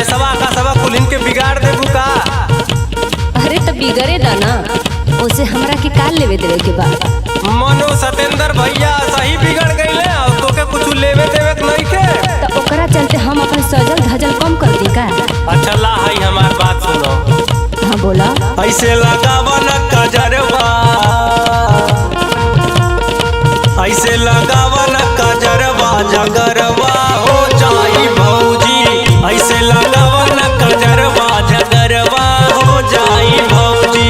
गणेशवा का सबा कुलिन के बिगाड़ देबू का? अरे तो बिगड़े दा ना, उसे हमरा के काल लेवे देवे के बा। मनो सतेंद्र भैया सही बिगड़ गईले और तोके कुछ लेवे देवे के नहीं के। तो ओकरा चलते हम अपन सजल धजल कम कर दी का? अच्छा ला है हमार बात सुनो। हाँ बोला। ऐसे लगावा न कजरवा, ऐसे लगावा न कजरवा, जगरवा हो जाई भौजी। ऐसे लगावा न कजरवा, जगरवा हो जाई भौजी।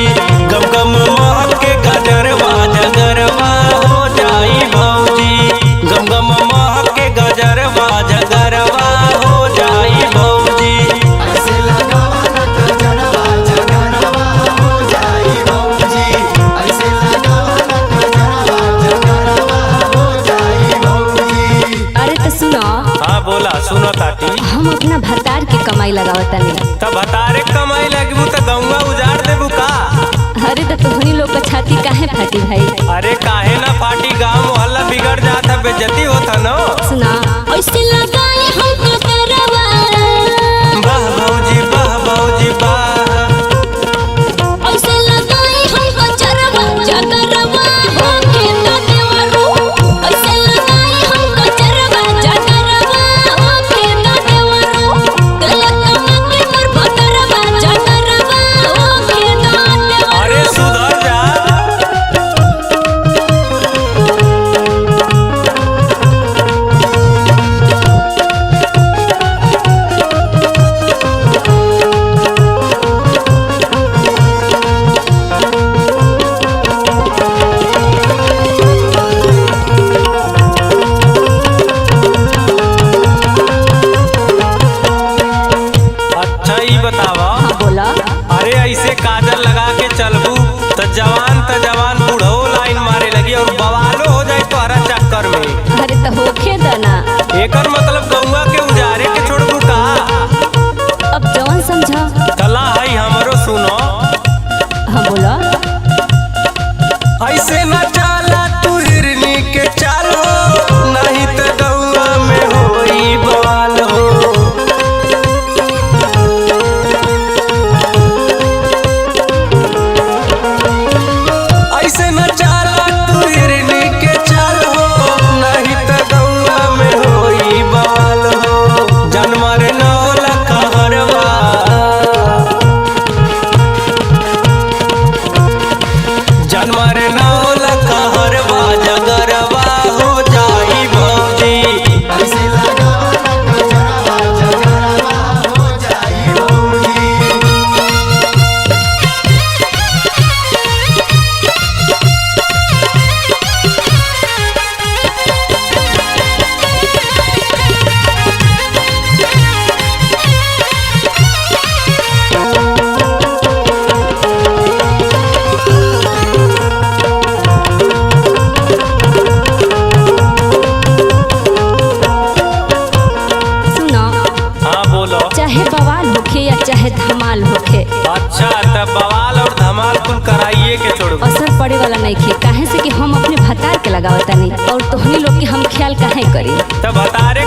गम गम महक के गजरवा, जगरवा हो जाई भौजी। गम गम महक के गजरवा, जगरवा हो जाई भौजी। ऐसे लगावा न कजरवा, जगरवा हो जाई भौजी। ऐसे लगावा न कजरवा, जगरवा हो जाई भौजी। अरे तो सुनो। हाँ बोला सुनो ताटी। हम अपना भतार के कमाई लगावतानी। तब हतारे कमाई लगबू तो गौवा उजाड़ देबू का? अरे तो तुहनी लोग का छाती काहे फाटी भाई? अरे काहे ना फाटी, गांव मोहल्ला बिगड़ जाता, बेइज्जती होता न। सुना। ऐसे लगाए हम कजरवा, वाह भौजी वाह भौजी वाह। ऐसे लगाए हम कजरवा, जगरवा हो के तो देवरू। ऐसे लगाए हम कजरवा, जगरवा हो के तो देवरू। गलत के मोर भतरवा, जगरवा हो के तो देवरू। अरे सुधर जा। अच्छा ही बतावा। हाँ बोला। अरे ऐसे काजल लगा के चलबू तो जवान बूढ़ो लाइन मारे लगी और बवालो हो जाए तोहरा चक्कर में। अरे तो होखे दना। एकर मतलब गौवा के उजारे के छोड़बू का? अब जवन समझा। कला है हमरो सुनो। हाँ बोला। ऐसे न चाला तू हिरनी के चालो, नहीं तो गौवा में होई बवाल हो। ऐसे न चाला तू हिरनी के चालो, नहीं तो गौवा में होई बवाल हो। जनमर नौल कहरवा, जनमर नौल कहरवा, जगरवा हो जाई भौजी। ऐसे लगावा न कजरवा, जगरवा हो जाई भौजी। सुनो। हाँ बोलो। चाहे बवाल होखे या चाहे धमाल होखे, अच्छा तब बवाल और धमाल कुल कराइए के छोड़ो। असर पड़े वाला नहीं खे। काहे से कि हम अपने भतार के लगावतानी और तोहनी लोग के हम ख्याल काहे करी? तब हतारे